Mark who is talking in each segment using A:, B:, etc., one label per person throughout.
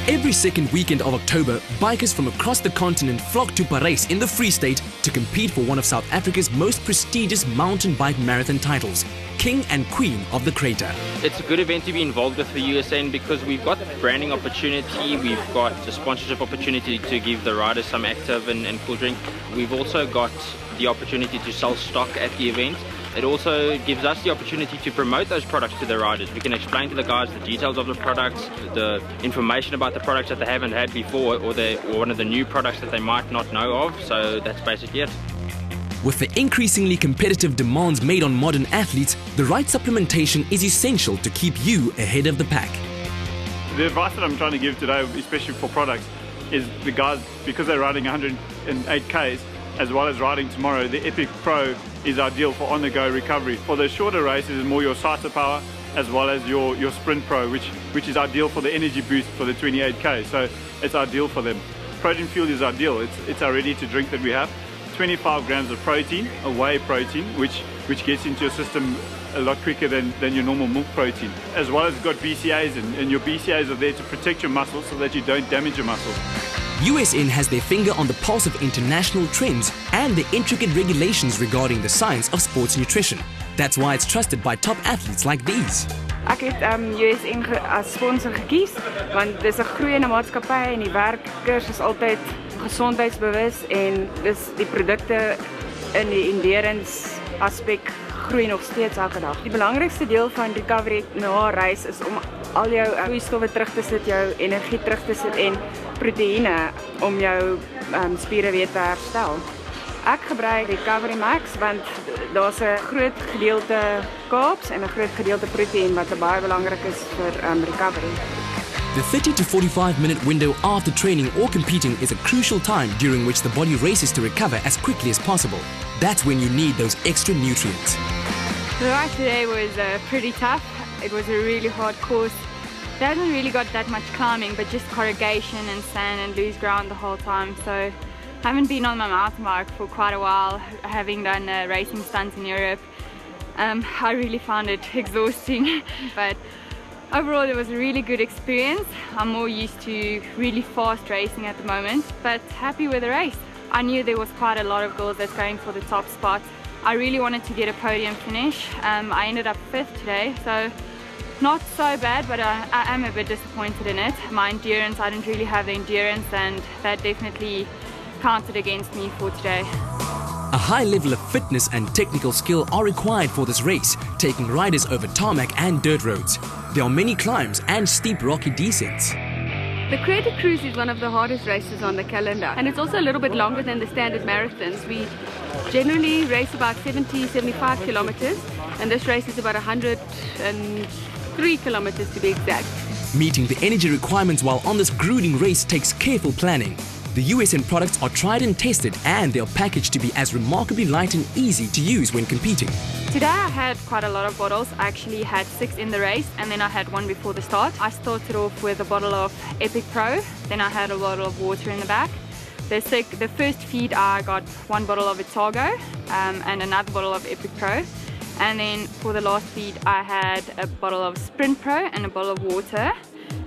A: Every second weekend of October, bikers from across the continent flock to Paris in the Free State to compete for one of South Africa's most prestigious mountain bike marathon titles, King and Queen of the Crater.
B: It's a good event to be involved with the USN because we've got branding opportunity, we've got a sponsorship opportunity to give the riders some active and cool drink. We've also got the opportunity to sell stock at the event. It also gives us the opportunity to promote those products to the riders. We can explain to the guys the details of the products, the information about the products that they haven't had before, or one of the new products that they might not know of. So that's basically it.
A: With the increasingly competitive demands made on modern athletes, the right supplementation is essential to keep you ahead of the pack.
C: The advice that I'm trying to give today, especially for products, is the guys, because they're riding 108 Ks, as well as riding tomorrow, the Epic Pro is ideal for on-the-go recovery. For the shorter races, it's more your Cycle Power, as well as your Sprint Pro, which is ideal for the energy boost for the 28K. So it's ideal for them. Protein Fuel is ideal. It's our ready-to-drink that we have. 25 grams of protein, a whey protein, which gets into your system a lot quicker than your normal milk protein. As well as it's got BCAAs, and your BCAAs are there to protect your muscles so that you don't damage your muscles.
A: USN has their finger on the pulse of international trends and the intricate regulations regarding the science of sports nutrition. That's why it's trusted by top athletes like these.
D: Ek het USN as sponsor gekies want dis 'n groeiende maatskappy en die werkers is altyd gesondheidsbewus en dis die produkte in die endurance aspek groei nog steeds elke dag. Die belangrikste deel van recovery na 'n reis is om al jou vloeistowwe terug te sit, jou energie terug te sit en proteïene om jou spiere weer te herstel. Ek gebruik Recovery Max want daar's 'n groot gedeelte carbs en 'n groot gedeelte proteïen wat baie belangrik is vir recovery.
A: The 30 to 45-minute window after training or competing is a crucial time during which the body races to recover as quickly as possible. That's when you need those extra nutrients.
E: The ride today was pretty tough. It was a really hard course. There hasn't really got that much climbing, but just corrugation and sand and loose ground the whole time. So I haven't been on my mountain bike for quite a while, having done racing stunts in Europe. I really found it exhausting, but overall it was a really good experience. I'm more used to really fast racing at the moment, but happy with the race. I knew there was quite a lot of girls that's going for the top spot. I really wanted to get a podium finish. I ended up 5th today, so not so bad, but I am a bit disappointed in it. My endurance, I didn't really have the endurance, and that definitely counted against me for today.
A: A high level of fitness and technical skill are required for this race, taking riders over tarmac and dirt roads. There are many climbs and steep rocky descents.
F: The Crater Cruise is one of the hardest races on the calendar, and it's also a little bit longer than the standard marathons. We generally race about 70-75 kilometers, and this race is about 103 kilometers to be exact.
A: Meeting the energy requirements while on this grueling race takes careful planning. The USN products are tried and tested, and they are packaged to be as remarkably light and easy to use when competing.
E: Today I had quite a lot of bottles. I actually had 6 in the race, and then I had 1 before the start. I started off with a bottle of Epic Pro, then I had a bottle of water in the back. The first feed I got 1 bottle of Itago and another bottle of Epic Pro. And then for the last feed I had a bottle of Sprint Pro and a bottle of water.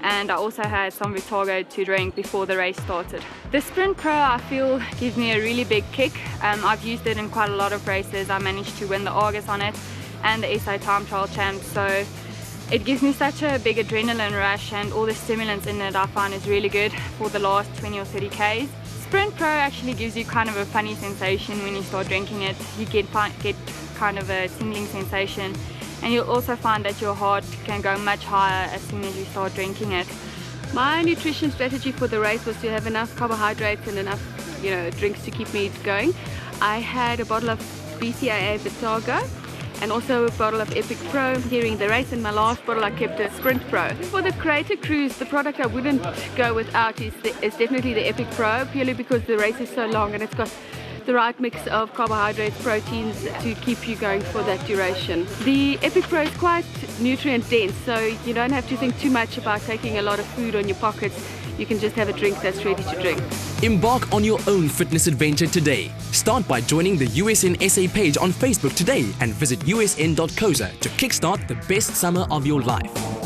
E: And I also had some Vitago to drink before the race started. The Sprint Pro I feel gives me a really big kick. I've used it in quite a lot of races. I managed to win the Argus on it and the SA Time Trial Champ, so it gives me such a big adrenaline rush, and all the stimulants in it I find is really good for the last 20 or 30 Ks. Sprint Pro actually gives you kind of a funny sensation when you start drinking it. You get kind of a tingling sensation. And you'll also find that your heart can go much higher as soon as you start drinking it.
F: My nutrition strategy for the race was to have enough carbohydrates and enough, drinks to keep me going. I had a bottle of BCAA Vitago and also a bottle of Epic Pro during the race, and my last bottle I kept a Sprint Pro. For the Crater Cruise, the product I wouldn't go without is definitely the Epic Pro, purely because the race is so long and it's got the right mix of carbohydrates, proteins to keep you going for that duration. The Epic Pro is quite nutrient dense, so you don't have to think too much about taking a lot of food on your pockets. You can just have a drink that's ready to drink.
A: Embark on your own fitness adventure today. Start by joining the USN SA page on Facebook today and visit usn.coza to kickstart the best summer of your life.